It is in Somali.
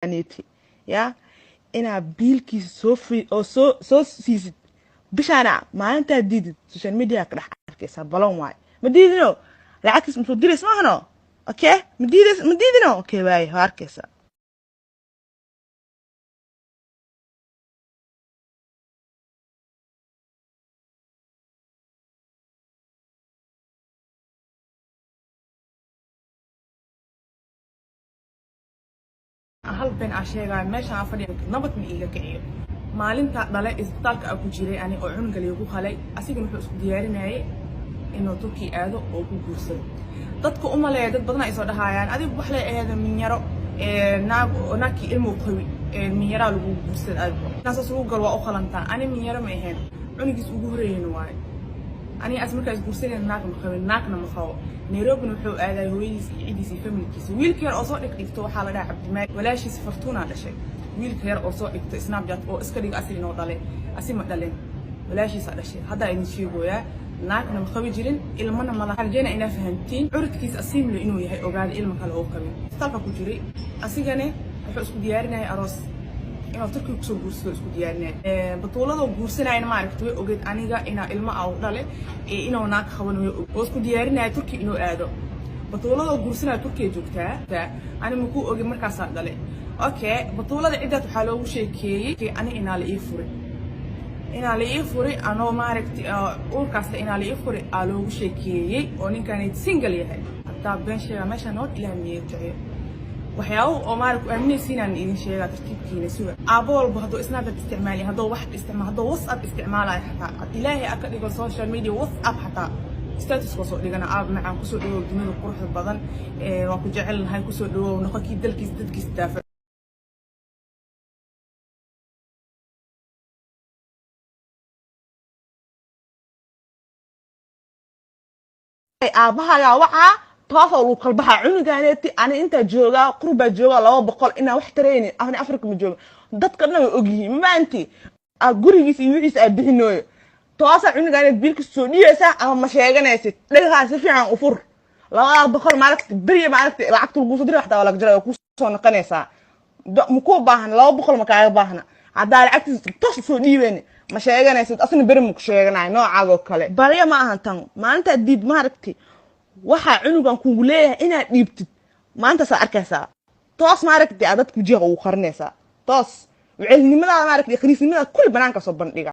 ninkaneeti yaa inaa biilkiisa soo siisid bishaana maalintaa diidid social media ka dhex arkaysaa balon waay ma diidino lacagtiis ma soo dirays maahano okay ma diidino okay waay waa arkaysaa hal been asheega meesha fadhiyo nabad ma iiga kiciyo maalinta dhalay isbitaalka aan ku jiray ani oo cunuga leeyahay ku khalay asiga wuxuu isku diyaarinayay inuu turki aado oo ku guursado dadku u maleeyo dad badan ay soo dhahayaan adigu wax la eedo minyaro naagki ilmu qawi minyara lagu guursado aad naasas ugu gal waa u khalantaan ani minyaro ma ahayn cunugis ugu horeeyeen waay ani asmarkaas guursanay naag ma qabin naagna ma qabo Nairobi wuxuu aaday hooyadiis iyo ciidiis iyo familkiisa wiilka yar oo soo dhigto waxa la dhahay Cabdimaad walaashiis Fortuna dhashay wiilka yar oo soo dhigto Snapchat oo iska dhig asli inoo dhalay asima dhalin walaashiis dhashay hadda idin sheegoya naagna ma qabi jirin ilmana ma laha arjana ina fahantiin curudkiis asimle inuu yahay ogaad ilma kale oo qabin istalka ku jiray asigane wuxuu isku diyaarinayay aroos inuu turki ku soo guursado isku diyaarinay batuulada guursanayna ma aragtay way ogeed aniga ina ilma aw dhale inuu naag qabanayo oo isku diyaarinay turki inuu aado batuulada guursanay turki joogtaa ani ma ku ogeed markaas dhale okay batuulada cidaad waxa loogu sheekeeyay ani ina la ii furay anoo ma aragtay urkaas ina la ii furay aa loogu sheekeeyay oo ninkan single yahay hatta been sheega meesha nood ilaahay miyay waxyaabo oo maarku aaminaysiinaan idin sheega tartiibkiina suga abool bahdo Snapchat isticmaali hadoo wax hadoo WhatsApp isticmaalay xataa ilaahay aka dhigo social media WhatsApp xataa status ko soo dhigana aab macaan ku soo dhawo dunida quruxda badan waa ku jecelnahay ku soo dhawo noqonkii dadkiis daafa aabaha waxa taasoo uu qalbaha cunugaaneti ani inta jooga qurba jooga 200 ina wax tareeyay afni Afrika ma jooga dadkana way ogyihiin maanti gurigiisa iyo wixiisa ay bixinooyo taasoo cunugaanet biilkiisa soo dhiyaysa ama ma sheeganaysid dhagaha si fiican u fur 200 maalintii bariya maalintii lacagta lagu soo diray waxda wala jira ku soo noqonaysa ma ku baahan 200 ma kaaga baahna hadaa lacagtiisa toos soo dhiibeen ma sheeganaysid asna bari ma ku sheeganay noocaago kale bariya ma ahan tan maanta diid ma aragti waxa cunugan kugu leeyahay inaad dhiibtid maanta sa arkaysaa toos ma aragtay dadku jiiq ugu qarnaysaa toos wicilnimada ma aragtay khariisnimada kulli banaanka soo bandhiga